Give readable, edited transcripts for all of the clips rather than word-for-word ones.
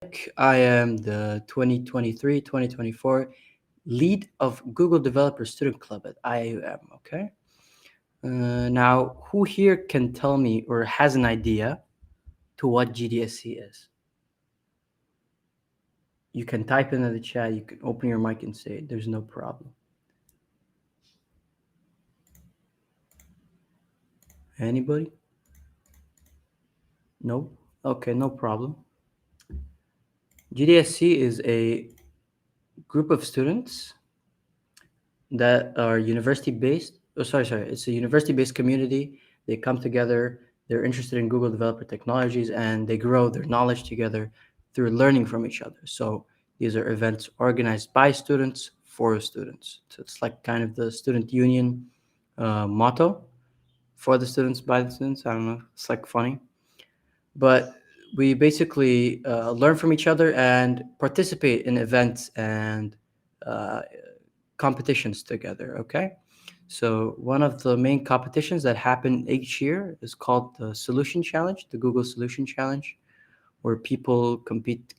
Malik. I am the 2023-2024 lead of Google Developer Student Club at IIUM. Okay. Now, who here can tell me or has an idea to what GDSC is? You can type into the chat. You can open your mic and say it. There's no problem. Anybody? No? Okay, no problem. GDSC is a group of students that are university based. Oh, sorry. It's a university based community. They come together. They're interested in Google Developer Technologies and they grow their knowledge together through learning from each other. So these are events organized by students for students. So it's like kind of the student union motto for the students, by the students. I don't know. It's like funny. But we basically learn from each other and participate in events and uh, competitions together. Okay, so one of the main competitions that happen each year is called the Solution Challenge, the Google Solution Challenge, where people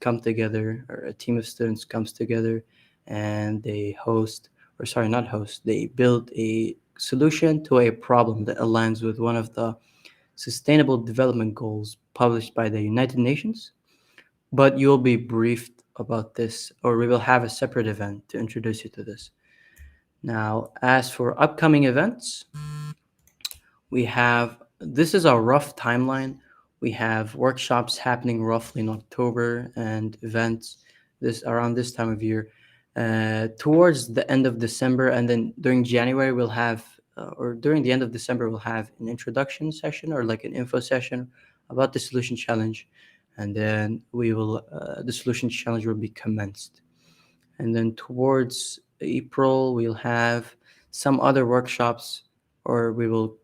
come together, or a team of students comes together, and they host, or sorry, not host, they build a solution to a problem that aligns with one of the Sustainable Development Goals published by the United Nations. But you'll be briefed about this, or we will have a separate event to introduce you to this. Now, as for upcoming events, we have this is our rough timeline. We have workshops happening roughly in October and events this around this time of year. Towards the end of December, and then during January, we'll have, or during the end of December, we'll have an introduction session or like an info session about the solution challenge. And then the solution challenge will be commenced. And then towards April, we'll have some other workshops, or we will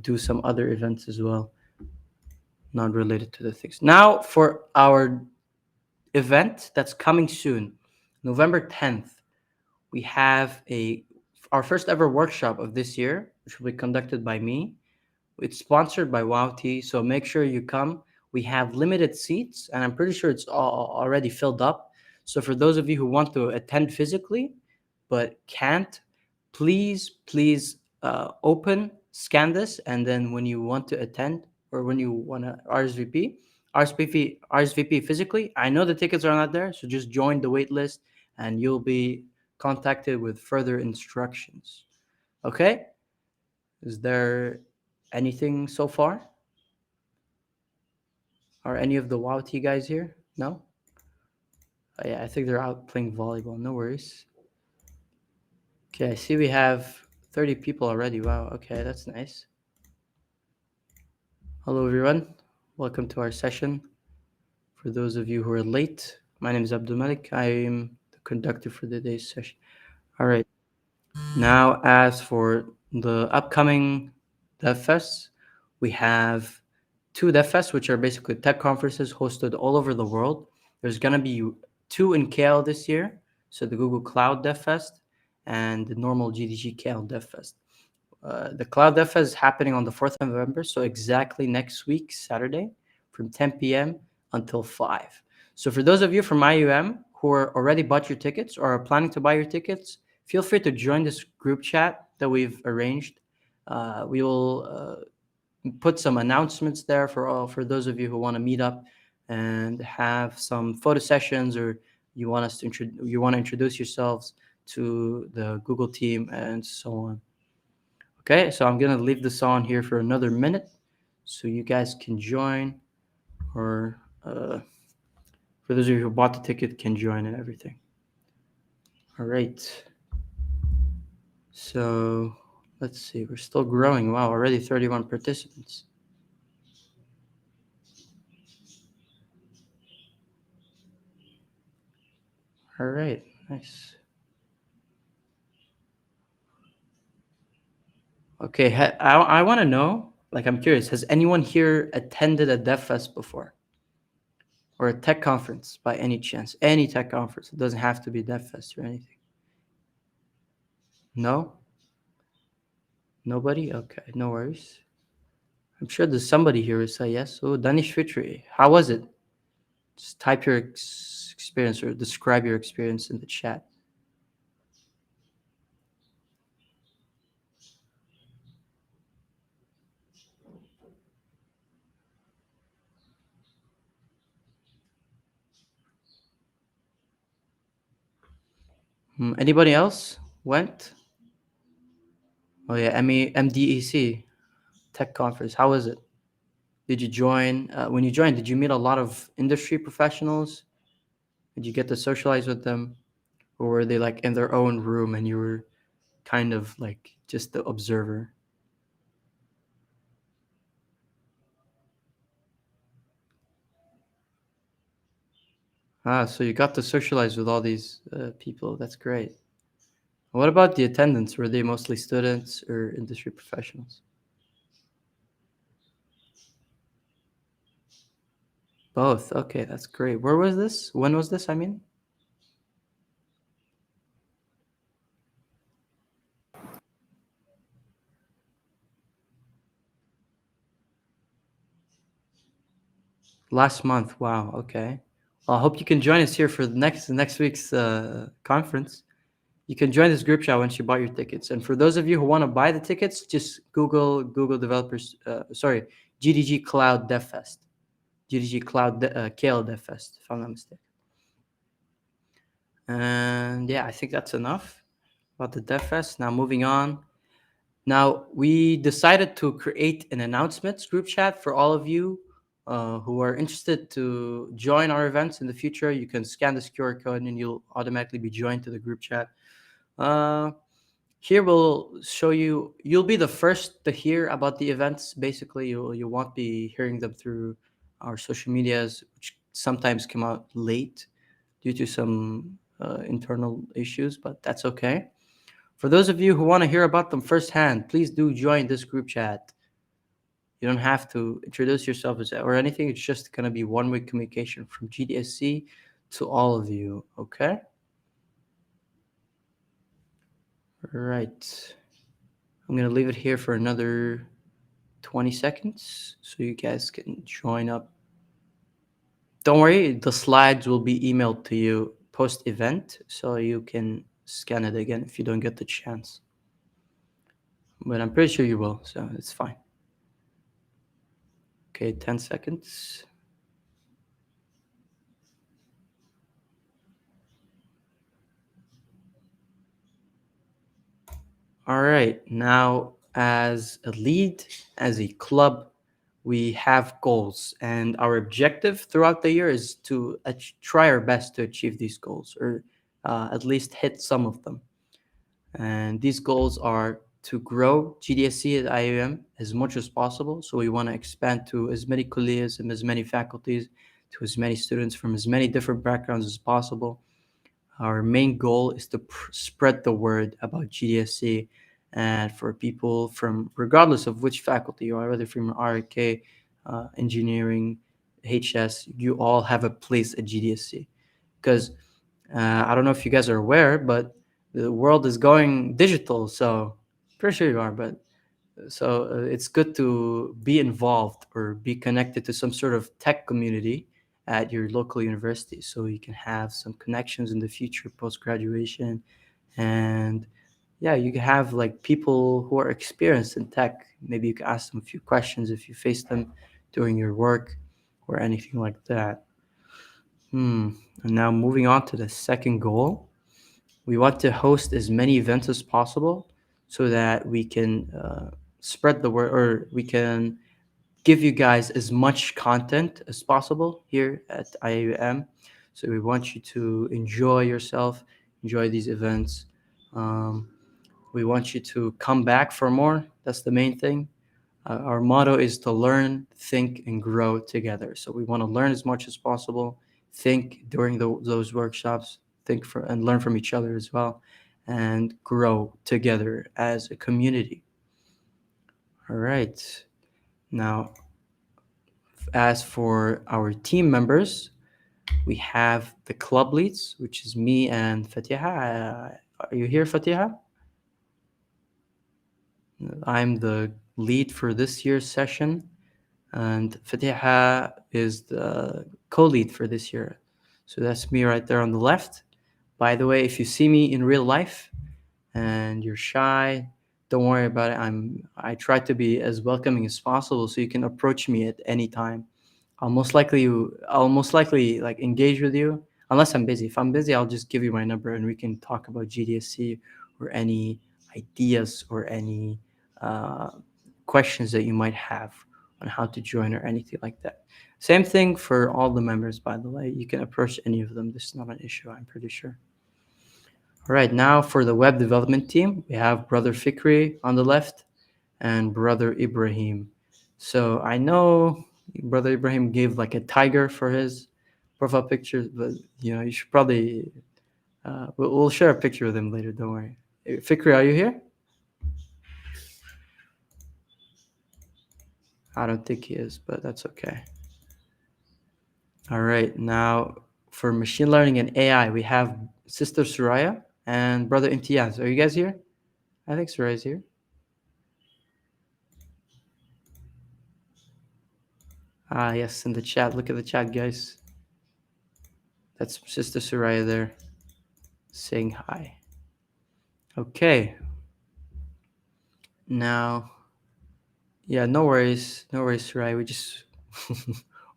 do some other events as well, not related to the things. Now, for our event that's coming soon, November 10th, we have our first ever workshop of this year, which will be conducted by me. It's sponsored by WowT, so make sure you come. We have limited seats, and I'm pretty sure it's already filled up. So for those of you who want to attend physically but can't, please scan this, and then when you want to attend or when you want to RSVP physically. I know the tickets are not there, so just join the wait list, and you'll be contacted with further instructions. Okay? Is there anything so far? Are any of the WowT guys here? No? Oh, yeah, I think they're out playing volleyball. No worries. Okay, I see we have 30 people already. Wow, okay, that's nice. Hello, everyone. Welcome to our session. For those of you who are late, my name is Abdul Malik. I am the conductor for today's session. All right. Now, as for the upcoming DevFests, we have two DevFests, which are basically tech conferences hosted all over the world. There's going to be two in KL this year, so the Google Cloud DevFest and the normal GDG KL DevFest. The Cloud DevFest is happening on the 4th of November, so exactly next week, Saturday, from 10 p.m. until 5. So for those of you from IUM who are already bought your tickets or are planning to buy your tickets, feel free to join this group chat that we've arranged. We will put some announcements there for those of you who want to meet up and have some photo sessions, or you want to introduce yourselves to the Google team and so on. Okay, so I'm gonna leave this on here for another minute so you guys can join, or for those of you who bought the ticket can join and everything. All right. So let's see, we're still growing. Wow, already 31 participants. All right, nice. Okay, I want to know, like, I'm curious, has anyone here attended a DevFest before? Or a tech conference by any chance? Any tech conference. It doesn't have to be DevFest or anything. No? Nobody? Okay, no worries. I'm sure there's somebody here who say yes. Oh, Danish Fitri. How was it? Just type your experience or describe your experience in the chat. Anybody else went? Oh yeah, MDEC Tech Conference. How was it? Did you join? When you joined, did you meet a lot of industry professionals? Did you get to socialize with them, or were they like in their own room and you were kind of like just the observer? Ah, so you got to socialize with all these people. That's great. What about the attendants? Were they mostly students or industry professionals? Both. Okay, that's great. Where was this? When was this? I mean, last month. Wow. Okay. Well, I hope you can join us here for the next week's conference. You can join this group chat once you bought your tickets. And for those of you who want to buy the tickets, just Google developers. Sorry, GDG Cloud Dev Fest. GDG Cloud KL Dev Fest, if I'm not mistaken. And yeah, I think that's enough about the Dev Fest. Now moving on. Now we decided to create an announcements group chat for all of you who are interested to join our events in the future. You can scan this QR code and you'll automatically be joined to the group chat. Uh, Here we'll show you. You'll be the first to hear about the events. Basically, you won't be hearing them through our social medias, which sometimes come out late due to some internal issues, but that's okay. For those of you who want to hear about them firsthand, please do join this group chat. You don't have to introduce yourself or anything. It's just gonna be one-way communication from GDSC to all of you. Okay. All right. I'm gonna leave it here for another 20 seconds so you guys can join up. Don't worry, the slides will be emailed to you post event so you can scan it again if you don't get the chance. But I'm pretty sure you will, so it's fine. Okay, 10 seconds. All right, now as a lead, as a club, we have goals, and our objective throughout the year is to try our best to achieve these goals, or at least hit some of them. And these goals are to grow GDSC at IIUM as much as possible. So we want to expand to as many kulliyas and as many faculties, to as many students from as many different backgrounds as possible. Our main goal is to spread the word about GDSC and for people from, regardless of which faculty you are, whether from RK, engineering, HS, you all have a place at GDSC. Because I don't know if you guys are aware, but the world is going digital. So, pretty sure you are, but so it's good to be involved or be connected to some sort of tech community at your local university so you can have some connections in the future post graduation. And yeah, you can have like people who are experienced in tech. Maybe you can ask them a few questions if you face them during your work or anything like that. And now moving on to the second goal, we want to host as many events as possible so that we can spread the word, or we can give you guys as much content as possible here at IIUM. So we want you to enjoy yourself, enjoy these events. Um, we want you to come back for more. That's the main thing. Our motto is to learn, think, and grow together. So we want to learn as much as possible, think during those workshops, and learn from each other as well, and grow together as a community. All right. Now, as for our team members, we have the club leads, which is me and Fatiha. Are you here, Fatiha? I'm the lead for this year's session. and Fatiha is the co-lead for this year. So that's me right there on the left. By the way, if you see me in real life and you're shy, don't worry about it. I try to be as welcoming as possible, so you can approach me at any time. I'll most likely like engage with you unless I'm busy. If I'm busy, I'll just give you my number and we can talk about GDSC or any ideas or any uh, questions that you might have on how to join or anything like that. Same thing for all the members, by the way. You can approach any of them. This is not an issue, I'm pretty sure. All right, now for the web development team, we have Brother Fikri on the left and Brother Ibrahim. So I know Brother Ibrahim gave like a tiger for his profile picture, but you should probably we'll share a picture with him later. Don't worry. Fikri, are you here? I don't think he is, but that's okay. All right, now for machine learning and AI, we have Sister Suraya and Brother Imtiaz. Are you guys here? I think Suraya's here. Ah, yes, in the chat. Look at the chat, guys. That's Sister Suraya there saying hi. Okay. Now, yeah, no worries, Suraya.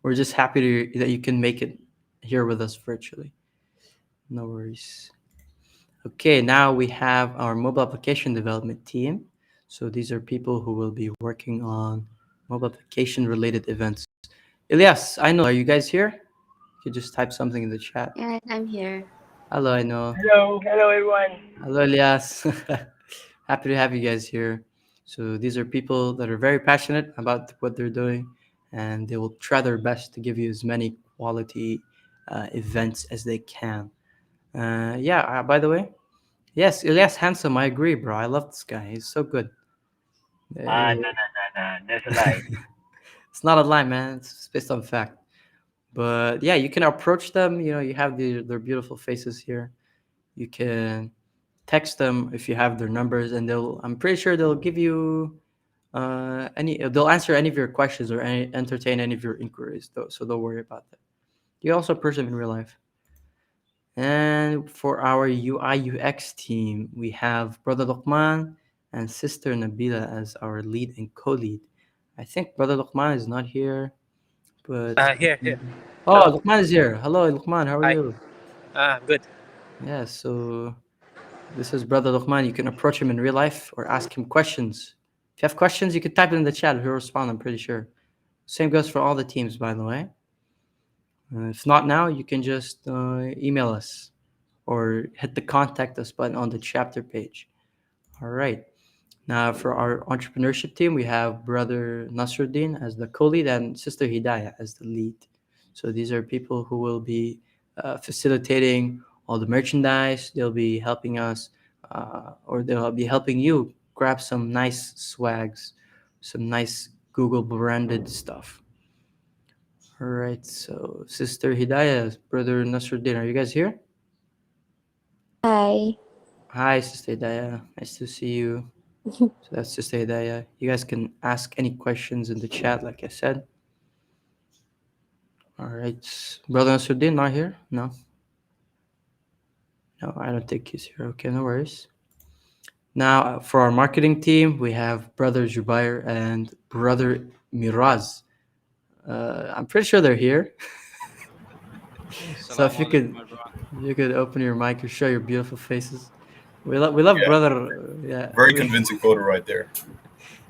We're just happy that you can make it here with us virtually. No worries. Okay, now we have our mobile application development team. So these are people who will be working on mobile application related events. Elias, I know. Are you guys here? You could just type something in the chat. Yeah, I'm here. Hello, I know. Hello everyone. Hello, Elias. Happy to have you guys here. So these are people that are very passionate about what they're doing, and they will try their best to give you as many quality events as they can. Yeah. By the way, yes, Elias handsome. I agree, bro. I love this guy. He's so good. No, no, no, no. That's a lie. It's not a lie, man. It's based on fact. But yeah, you can approach them. You have their beautiful faces here. You can text them if you have their numbers, and I'm pretty sure they'll give you they'll answer any of your questions or entertain any of your inquiries. So don't worry about that. You also approach them in real life. And for our UI UX team, we have Brother Luqman and Sister Nabila as our lead and co-lead. I think Brother Luqman is not here, but Here. oh, Hello. Luqman is here. Hello, Luqman. How are Hi. you? Good. Yeah. So this is Brother Luqman. You can approach him in real life or ask him questions. If you have questions, you can type it in the chat. He'll respond. I'm pretty sure. Same goes for all the teams, by the way. If not now, you can just email us or hit the contact us button on the chapter page. All right. Now, for our entrepreneurship team, we have Brother Nasruddin as the co lead and Sister Hidayah as the lead. So these are people who will be facilitating all the merchandise. They'll be helping us, or they'll be helping you grab some nice swags, some nice Google branded stuff. All right. So, Sister Hidayah, Brother Nasruddin, are you guys here? Hi. Hi, Sister Hidayah. Nice to see you. So that's Sister Hidayah. You guys can ask any questions in the chat, like I said. All right. Brother Nasruddin, not here? No. No, I don't think he's here. Okay, no worries. Now, for our marketing team, we have Brother Jubair and Brother Miraz. I'm pretty sure they're here. So if Assalamu alaikum, everyone. you could open your mic and show your beautiful faces. We love Yeah, Brother. Yeah, very convincing photo right there.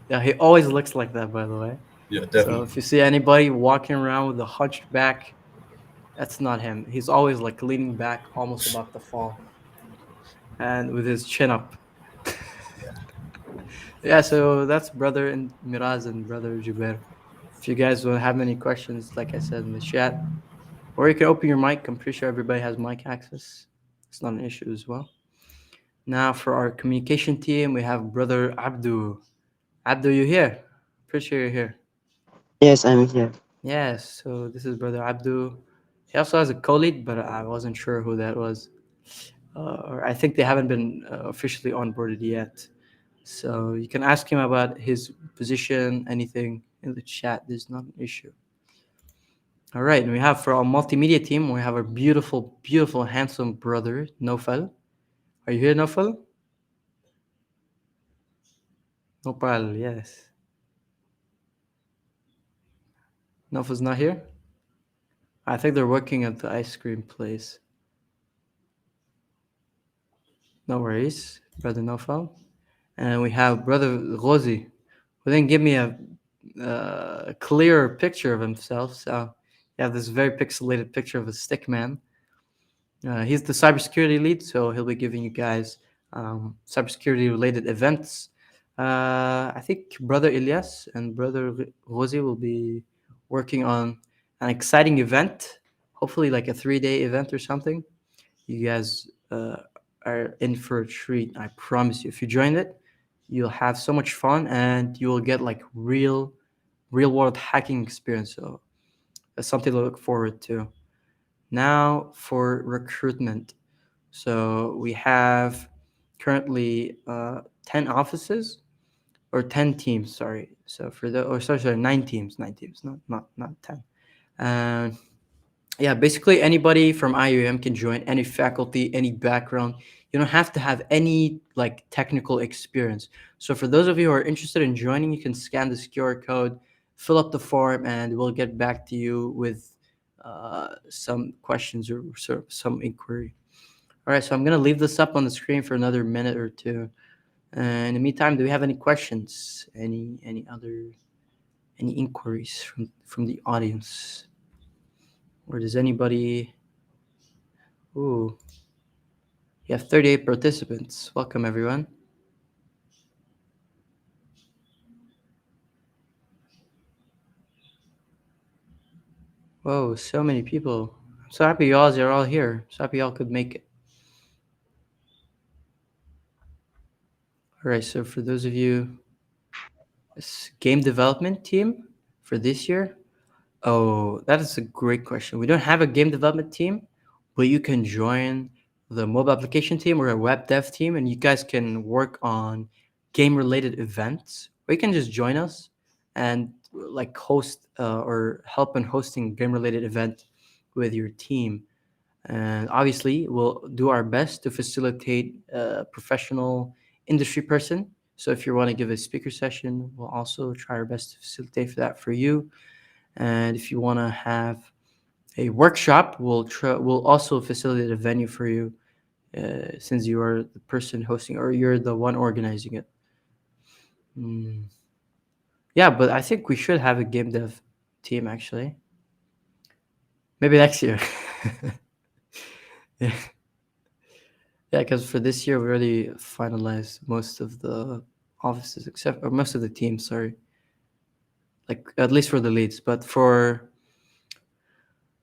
yeah. He always looks like that, by the way. Yeah, So definitely. if you see anybody walking around with a hunched back, that's not him. He's always like leaning back, almost about to fall, and with his chin up. Yeah, so that's brother and Miraz and brother Jubair. If you guys will have any questions, like I said in the chat, or you can open your mic. I'm pretty sure everybody has mic access. It's not an issue as well. Now for our communication team, we have brother Abdu. Abdu, you here? Pretty sure you're here. Yes, I'm here. Yes. So this is brother Abdu. He also has a co-lead, but I wasn't sure who that was. Or I think they haven't been officially onboarded yet. So you can ask him about his position, anything, in the chat. There's not an issue. All right, and we have for our multimedia team, we have our beautiful, beautiful, handsome brother, Nofal. Are you here, Nofal? Nopal, yes. Nofal's not here? I think they're working at the ice cream place. No worries, brother Nofal. And we have brother Rosi, who didn't give me a clear picture of himself. So you have this very pixelated picture of a stick man. He's the cybersecurity lead, so he'll be giving you guys cybersecurity related events. I think brother Ilyas and brother Rosi will be working on an exciting event, hopefully like a 3-day event or something. You guys are in for a treat. I promise you. If you join it, you'll have so much fun and you will get like real world hacking experience. So that's something to look forward to. Now for recruitment. So we have currently 10 offices or 10 teams. Sorry. So for the sorry, 9 teams, not 10. And yeah, basically anybody from IUM can join, any faculty, any background. You don't have to have any like technical experience. So for those of you who are interested in joining, you can scan this QR code, fill up the form, and we'll get back to you with some questions or sort of some inquiry. All right, so I'm gonna leave this up on the screen for another minute or two. In the meantime, do we have any questions? Any other any inquiries from the audience? Or does anybody? Ooh, you have 38 participants. Welcome, everyone. Whoa, so many people. I'm so happy y'all are all here. So happy y'all could make it. All right, so for those of you, this game development team for this year. Oh, that is a great question. We don't have a game development team, but you can join the mobile application team or a web dev team, and you guys can work on game related events. Or you can just join us and like host or help in hosting game related event with your team. And obviously, we'll do our best to facilitate a professional industry person. So if you want to give a speaker session, we'll also try our best to facilitate for that for you. And if you want to have a workshop, we'll also facilitate a venue for you, since you are the person hosting or you're the one organizing it. Mm. Yeah, but I think we should have a game dev team actually. Maybe next year. Yeah, yeah, because for this year we already finalized most of the offices, except or most of the teams. Sorry, like at least for the leads, but for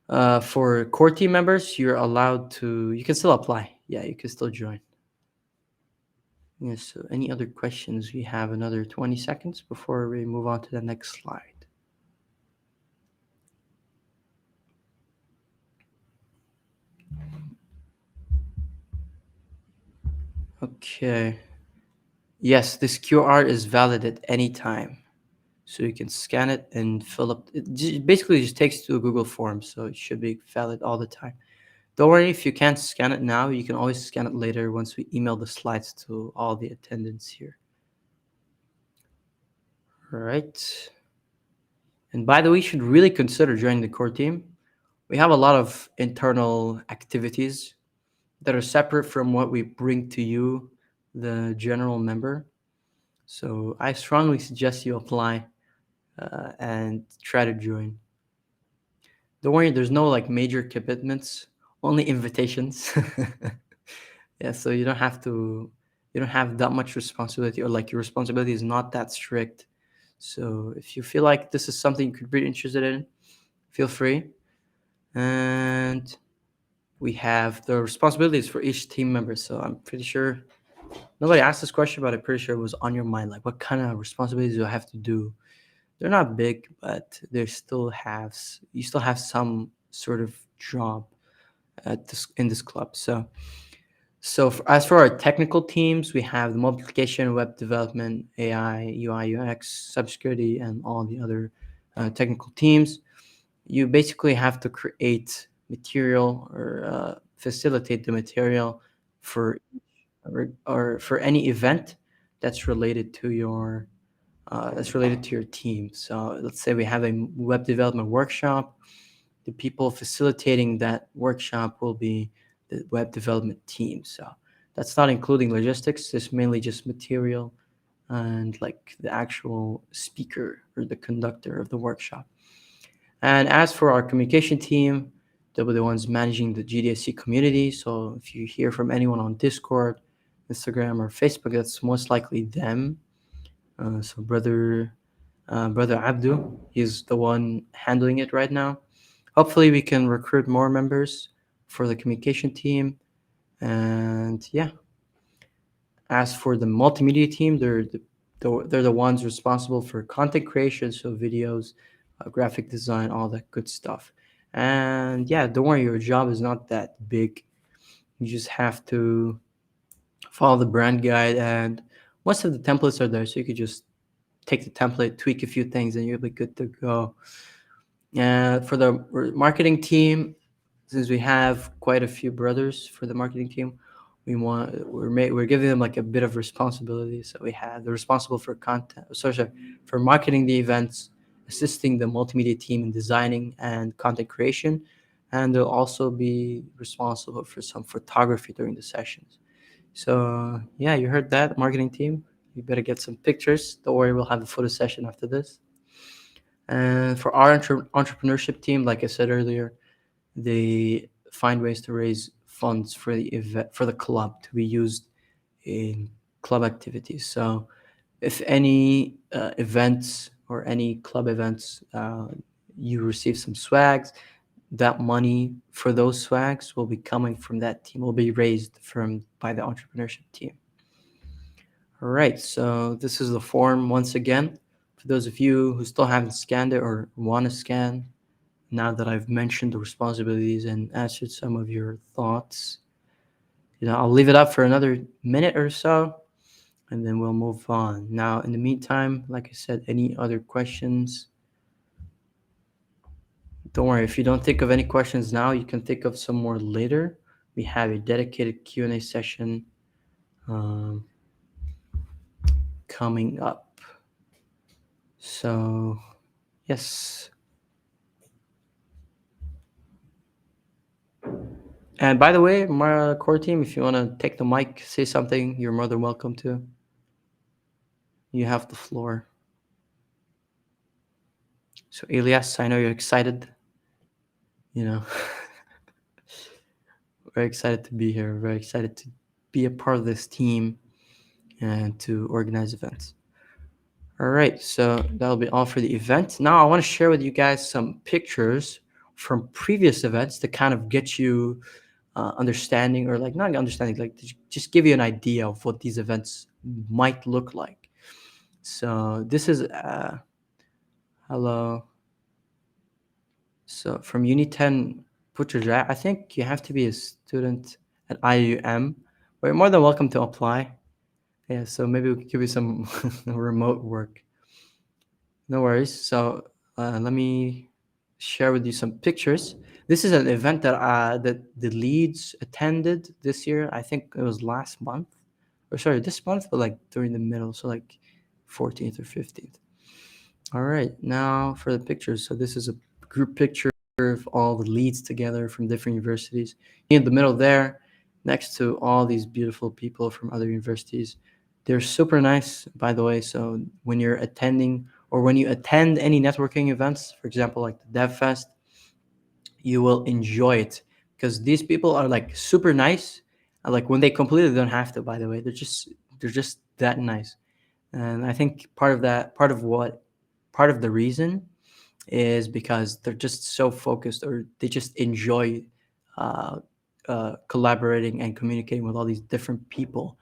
core team members, you're allowed to. You can still apply. Yeah, you can still join. Yes. So, any other questions? We have another 20 seconds before we move on to the next slide. Okay. Yes, this QR is valid at any time. So you can scan it and fill up. Basically just takes to a Google form, so it should be valid all the time. Don't worry if you can't scan it now. You can always scan it later once we email the slides to all the attendants here. All right. And by the way, you should really consider joining the core team. We have a lot of internal activities that are separate from what we bring to you, the general member. So I strongly suggest you apply and try to join. Don't worry, there's no like major commitments, only invitations. Yeah, so you don't have that much responsibility, or like your responsibility is not that strict. So if you feel like this is something you could be interested in, feel free. And we have the responsibilities for each team member. So I'm pretty sure nobody asked this question, but I'm pretty sure it was on your mind. Like, what kind of responsibilities do I have to do? They're not big, but you still have some sort of job at this in this club. So So, as for our technical teams, we have the multiplication, web development, AI, UI, UX, cybersecurity, and all the other technical teams. You basically have to create material or facilitate the material for or for any event that's related to your team. So let's say we have a web development workshop. The people facilitating that workshop will be the web development team. So that's not including logistics. It's mainly just material and like the actual speaker or the conductor of the workshop. And as for our communication team, they'll be the ones managing the GDSC community. So if you hear from anyone on Discord, Instagram, or Facebook, that's most likely them. So brother Abdu, he's the one handling it right now. Hopefully, we can recruit more members for the communication team. And yeah, as for the multimedia team, they're the ones responsible for content creation, so videos, graphic design, all that good stuff. And yeah, don't worry, your job is not that big. You just have to follow the brand guide, and most of the templates are there, so you could just take the template, tweak a few things, and you'll be good to go. For the marketing team, since we have quite a few brothers for the marketing team, we're giving them like a bit of responsibility. So we have they're responsible for content, sorry, for marketing the events, assisting the multimedia team in designing and content creation, and they'll also be responsible for some photography during the sessions. So yeah, you heard that, marketing team. You better get some pictures. Don't worry, we'll have a photo session after this. And for our entrepreneurship team, like I said earlier, they find ways to raise funds for the event for the club to be used in club activities. So if any events or any club events, you receive some swags, that money for those swags will be coming from that team, will be raised from by the entrepreneurship team. All right, so this is the form once again. For those of you who still haven't scanned it or want to scan, now that I've mentioned the responsibilities and answered some of your thoughts, I'll leave it up for another minute or so, and then we'll move on. Now, in the meantime, like I said, any other questions? Don't worry, if you don't think of any questions now, you can think of some more later. We have a dedicated Q&A session um, coming up. So, yes. And by the way, my core team, if you want to take the mic, say something, you're more than welcome to. You have the floor. So, Elias, I know you're excited. You know, very excited to be here. Very excited to be a part of this team and to organize events. All right, so that'll be all for the event. Now, I want to share with you guys some pictures from previous events to kind of get you understanding, or like not understanding, like to just give you an idea of what these events might look like. So this is hello. So from Uni 10 Putrajaya, I think you have to be a student at IIUM, but you're more than welcome to apply. Yeah, so maybe we could give you some remote work. No worries. So let me share with you some pictures. This is an event that the Leeds attended this year. I think it was last month, or sorry, this month, but like during the middle, so like 14th or 15th. All right, now for the pictures. So this is a group picture of all the leads together from different universities. In the middle there, next to all these beautiful people from other universities. They're super nice, by the way. So when you're attending or when you attend any networking events, for example, like the DevFest, you will enjoy it because these people are like super nice. And like when they completely don't have to, by the way, they're just that nice. And I think part of the reason is because they're just so focused, or they just enjoy uh, collaborating and communicating with all these different people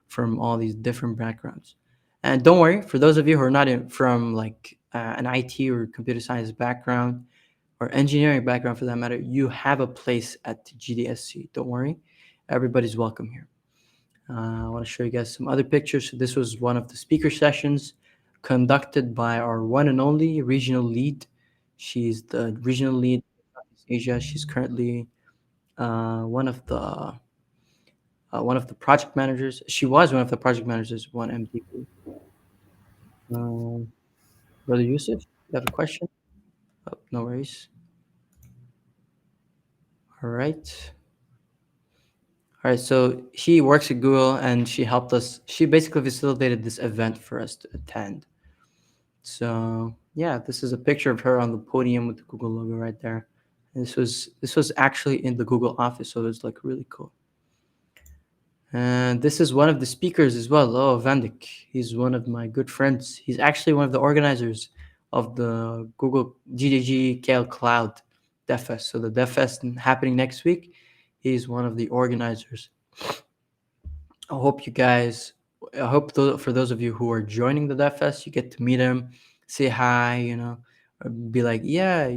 from all these different backgrounds. And don't worry, for those of you who are not from like an IT or computer science background or engineering background for that matter, you have a place at GDSC. Don't worry, everybody's welcome here. I want to show you guys some other pictures. So this was one of the speaker sessions conducted by our one and only regional lead. She's the regional lead in Southeast Asia. She's currently one of the project managers. She was one of the project managers, one MDP. Um, Brother Yusuf, you have a question? Oh, no worries. All right. All right. So she works at Google and she helped us. She basically facilitated this event for us to attend. So yeah, this is a picture of her on the podium with the Google logo right there. And this was actually in the Google office, so it was like really cool. And this is one of the speakers as well. Oh, Vandik. He's one of my good friends. He's actually one of the organizers of the Google GDG Kale Cloud DevFest. So the DevFest happening next week. He's one of the organizers. I hope you guys. I hope for those of you who are joining the DevFest, you get to meet him, say hi. Or be like, yeah,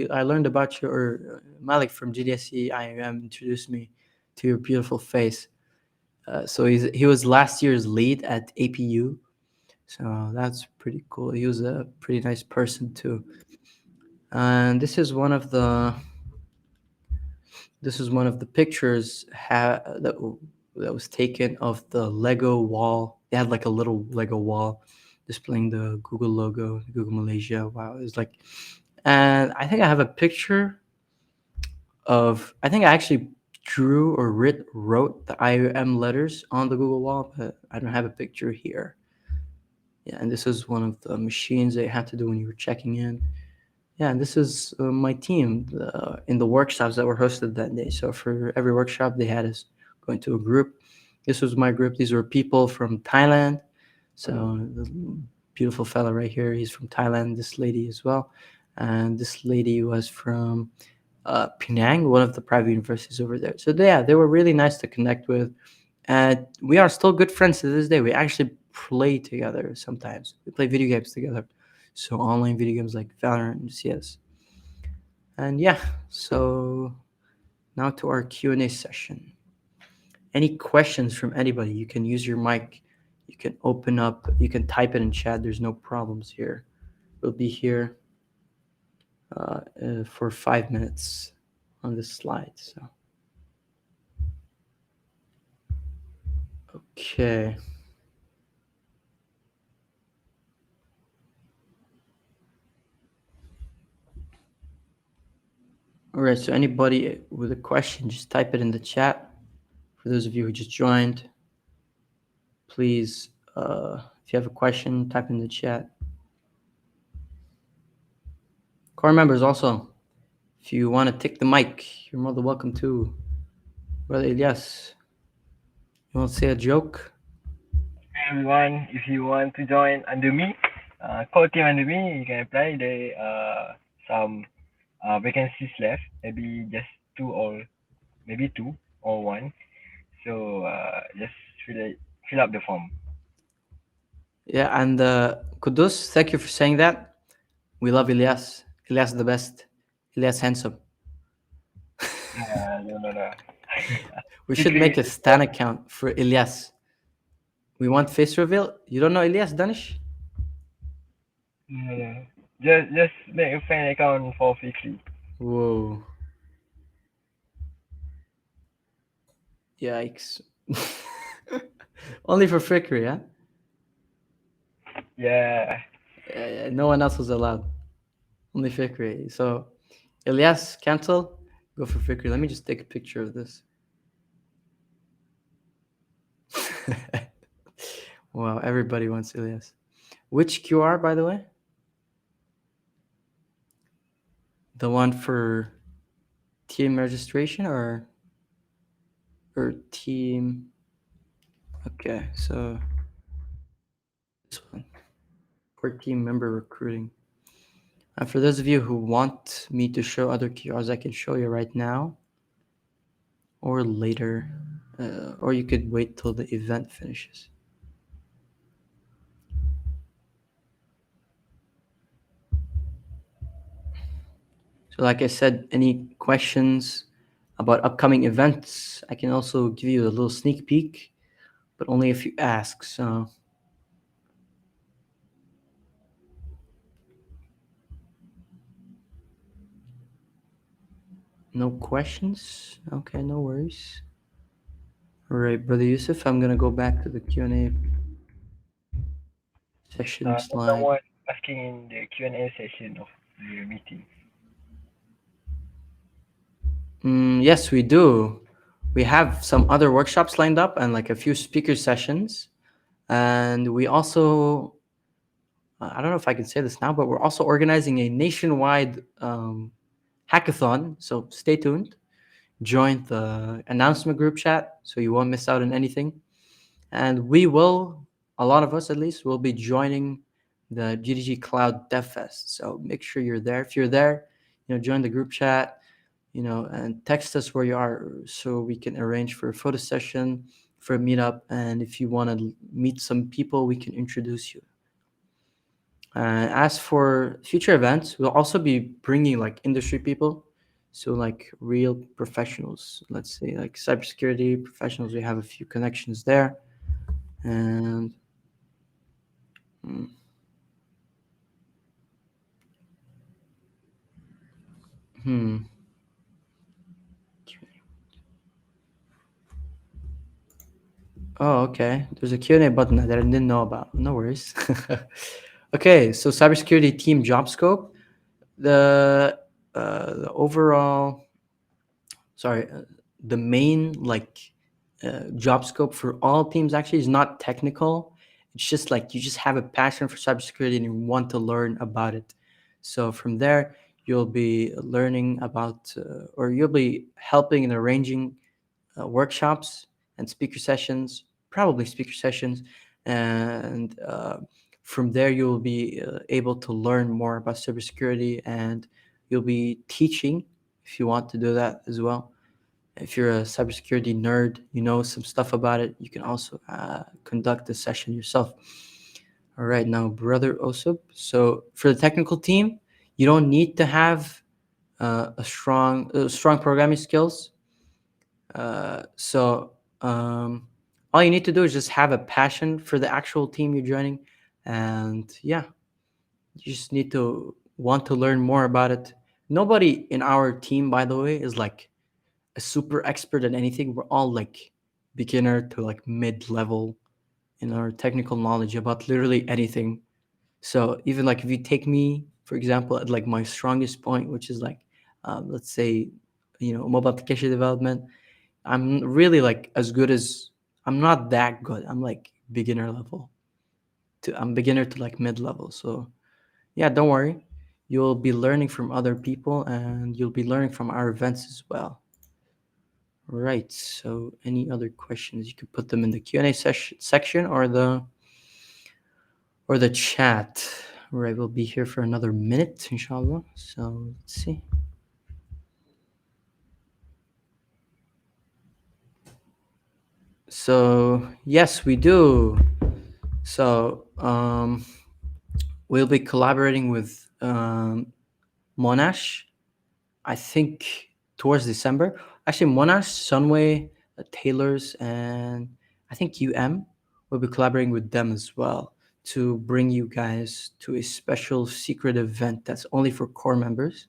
I learned about you, or Malik from GDSC IIUM introduced me to your beautiful face. So he was last year's lead at APU, so that's pretty cool. He was a pretty nice person too. And this is one of the pictures that was taken of the Lego wall. They had like a little Lego wall displaying the Google logo, Google Malaysia. Wow, it was like, and I think I have a picture of. I think I actually drew or wrote the IOM letters on the Google wall, but I don't have a picture here. Yeah, and this is one of the machines that you had to do when you were checking in. Yeah, and this is my team in the workshops that were hosted that day. So for every workshop, they had us go into a group. This was my group. These were people from Thailand. So the beautiful fella right here, he's from Thailand. This lady as well, and this lady was from Penang, one of the private universities over there. So yeah, they were really nice to connect with, and we are still good friends to this day. We actually play together sometimes. We play video games together, so online video games like Valorant and CS. And yeah, so now to our Q&A session. Any questions from anybody? You can use your mic. You can open up. You can type it in chat. There's no problems here. We'll be here for 5 minutes on this slide. So okay. All right. So anybody with a question, just type it in the chat. For those of you who just joined, please, if you have a question, type in the chat. Core members also, if you want to take the mic, you're more than welcome to. Brother Elias, you want to say a joke? Everyone, if you want to join under me, core team under me, you can apply. There some vacancies left. Maybe just two or maybe two or one. So just fill up the form. Yeah, and Kudus, thank you for saying that. We love Elias. Elias the best. Elias handsome. No. We should make a Stan account for Elias. We want face reveal. You don't know Elias, Danish? No. Just make a fan account for Fixly. Whoa. Yikes. Only for Frickery, huh? Yeah. No one else was allowed. Only Fikri. So, Elias, cancel. Go for Fikri. Let me just take a picture of this. Wow, everybody wants Elias. Which QR, by the way? The one for team registration or team? Okay, so this one for team member recruiting. And for those of you who want me to show other QRs, I can show you right now or later, or you could wait till the event finishes. So like I said, any questions about upcoming events, I can also give you a little sneak peek. but only if you ask. So no questions. Okay, no worries. All right, brother Yusuf, I'm gonna go back to the Q&A session No slide. one asking in the Q&A session of the meeting. Yes, we do. We have some other workshops lined up and like a few speaker sessions. And we also, I don't know if I can say this now, but we're also organizing a nationwide hackathon. So stay tuned. Join the announcement group chat so you won't miss out on anything. And we will, a lot of us at least, will be joining the GDG Cloud Dev Fest. So make sure you're there. If you're there, join the group chat, and text us where you are so we can arrange for a photo session, for a meetup. And if you want to meet some people, we can introduce you. As for future events, we'll also be bringing like industry people, so like real professionals. Let's say like cybersecurity professionals. We have a few connections there, and mm, hmm. Oh, okay. There's a Q&A button that I didn't know about. No worries. Okay, so cybersecurity team job scope. The overall, sorry, the main like job scope for all teams actually is not technical. It's just like you just have a passion for cybersecurity and you want to learn about it. So from there, you'll be learning about, or you'll be helping and arranging workshops and speaker sessions, probably speaker sessions, and from there you'll be able to learn more about cybersecurity, and you'll be teaching if you want to do that as well. If you're a cybersecurity nerd, you know some stuff about it, you can also conduct the session yourself. All right, now, brother Osub. So for the technical team, you don't need to have strong programming skills. So all you need to do is just have a passion for the actual team you're joining, and yeah, you just need to want to learn more about it. Nobody in our team, by the way, is like a super expert at anything. We're all like beginner to like mid level in our technical knowledge about literally anything. So even like if you take me, for example, at like my strongest point, which is like, let's say, mobile application development, I'm really like as good as, I'm not that good. I'm like beginner level. I'm beginner to like mid level. So yeah, don't worry. You'll be learning from other people and you'll be learning from our events as well. Right. So any other questions, you can put them in the Q&A section or the chat. Right, we'll be here for another minute, inshallah. So let's see. So yes, we do. So we'll be collaborating with Monash, I think towards December. Actually, Monash, Sunway, Taylor's, and I think UM will be collaborating with them as well to bring you guys to a special secret event that's only for core members.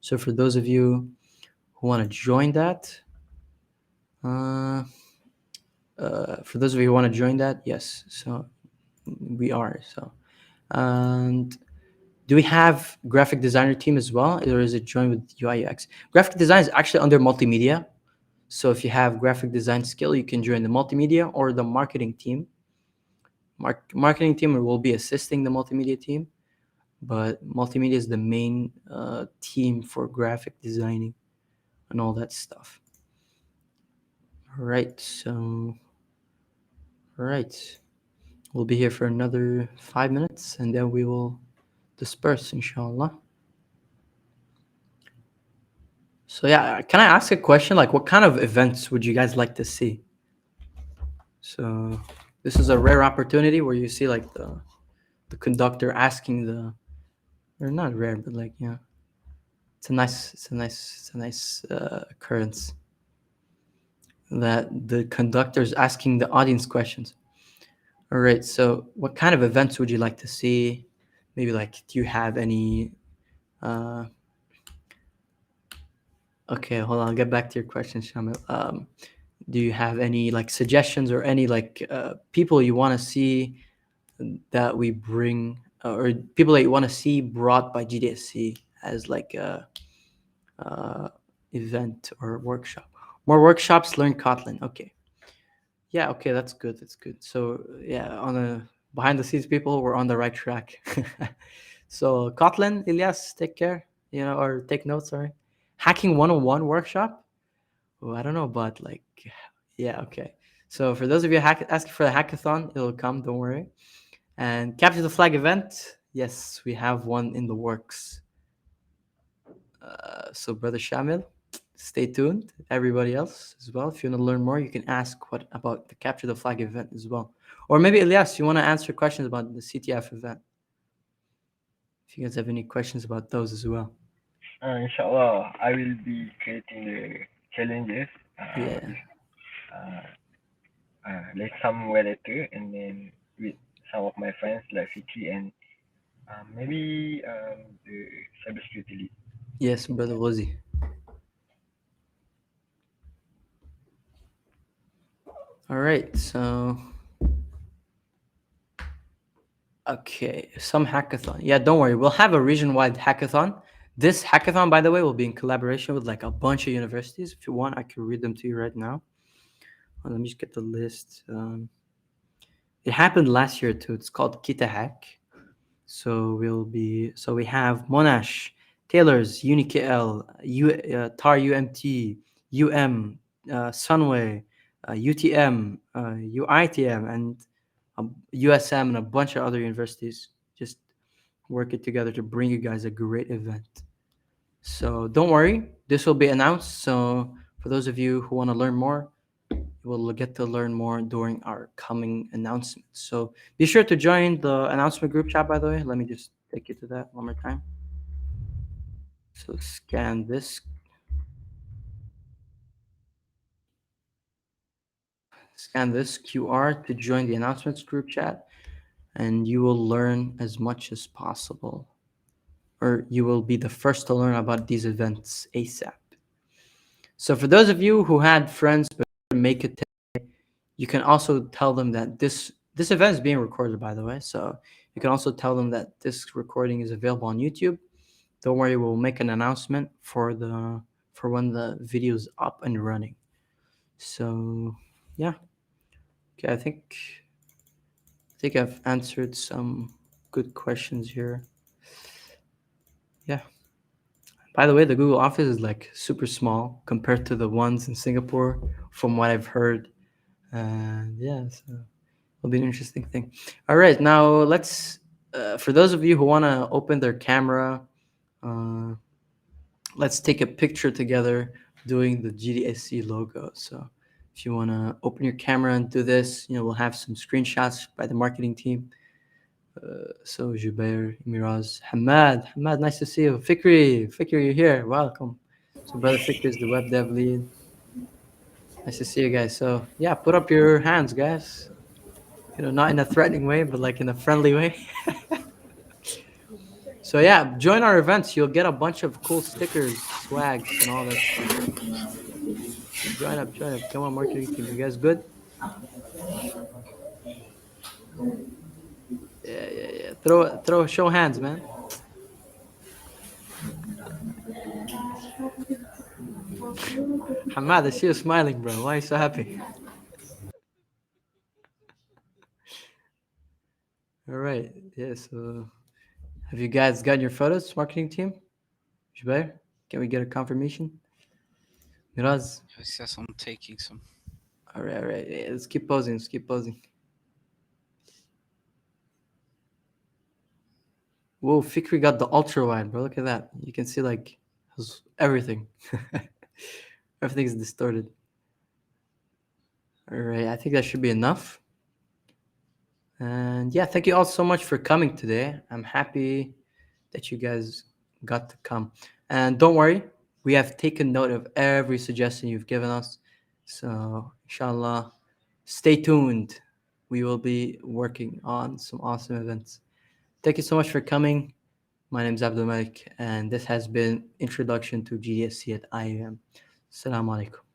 So for those of you who want to join that, uh, for those of you who want to join that, yes. So we are. So and do we have graphic designer team as well, or is it joined with UI UX? Graphic design is actually under multimedia. So if you have graphic design skill, you can join the multimedia or the marketing team. Marketing team will be assisting the multimedia team, but multimedia is the main team for graphic designing and all that stuff. All right, so all right, we'll be here for another 5 minutes, and then we will disperse, inshallah. So yeah, can I ask a question? Like, what kind of events would you guys like to see? So this is a rare opportunity where you see like the conductor asking the, or not rare, but like, yeah, it's a nice occurrence. that the conductor is asking the audience questions. All right. So, what kind of events would you like to see? Maybe like, do you have any? Uh, okay, hold on. I'll get back to your question, Shamil. Do you have any like suggestions or any like people you want to see that we bring, or people that you want to see brought by GDSC as like a event or workshop? More workshops, learn Kotlin. Okay. Yeah, okay, that's good. That's good. So yeah, on the behind the scenes people, we're on the right track. So Kotlin, Elias, take care, or take notes, sorry. Hacking 101 workshop? Oh, I don't know, but like, yeah, okay. So for those of you asking for the hackathon, it'll come, don't worry. And capture the flag event, yes, we have one in the works. So brother Shamil, stay tuned. Everybody else as well. If you want to learn more, you can ask what about the capture the flag event as well. Or maybe Elias, you want to answer questions about the CTF event. If you guys have any questions about those as well. Inshallah, I will be creating the challenges. Yeah. Uh, like somewhere later, and then with some of my friends like Fiti and maybe the cybersecurity lead. Yes, brother Rosie. All right. So okay, some hackathon. Yeah, don't worry. We'll have a region-wide hackathon. This hackathon, by the way, will be in collaboration with like a bunch of universities. If you want, I can read them to you right now. Let me just get the list. It happened last year too. It's called Kita Hack. So we have Monash, Taylor's, UniKL, TAR UMT, UM, Sunway, UTM, UITM, and USM, and a bunch of other universities just working together to bring you guys a great event. So don't worry, this will be announced. So for those of you who want to learn more, you will get to learn more during our coming announcements. So be sure to join the announcement group chat, by the way. Let me just take you to that one more time. So scan this QR to join the announcements group chat, and you will learn as much as possible, or you will be the first to learn about these events ASAP. So for those of you who had friends but couldn't make it, you can also tell them that this event is being recorded, by the way. So you can also tell them that this recording is available on YouTube. Don't worry, we'll make an announcement for when the video is up and running. So yeah, okay, I think I've answered some good questions here. Yeah. By the way, the Google office is like super small compared to the ones in Singapore, from what I've heard. And yeah, so it'll be an interesting thing. All right, now let's. For those of you who want to open their camera, uh, let's take a picture together doing the GDSC logo. So if you want to open your camera and do this, we'll have some screenshots by the marketing team. So Jubair, Miraz, Hamad, nice to see you. Fikri, you're here. Welcome. So brother Fikri is the web dev lead. Nice to see you guys. So yeah, put up your hands, guys. Not in a threatening way, but like in a friendly way. So yeah, join our events. You'll get a bunch of cool stickers, swags, and all that stuff. So join up, join up. Come on, marketing team. You guys good? Yeah. Show hands, man. Hamad, I see you smiling, bro. Why are you so happy? All right. Yeah. So have you guys gotten your photos, marketing team? Jubair, can we get a confirmation? Miraz. Yes, I'm taking some. All right. All right. Yeah, let's keep posing. Let's keep posing. Whoa, Fikri got the ultra wide, bro. Look at that. You can see like everything. Everything's distorted. All right, I think that should be enough. And yeah, thank you all so much for coming today. I'm happy that you guys got to come. And don't worry, we have taken note of every suggestion you've given us. So, inshallah, stay tuned. We will be working on some awesome events. Thank you so much for coming. My name is Abdul Malik, and this has been Introduction to GDSC at IUM. Assalamu alaikum.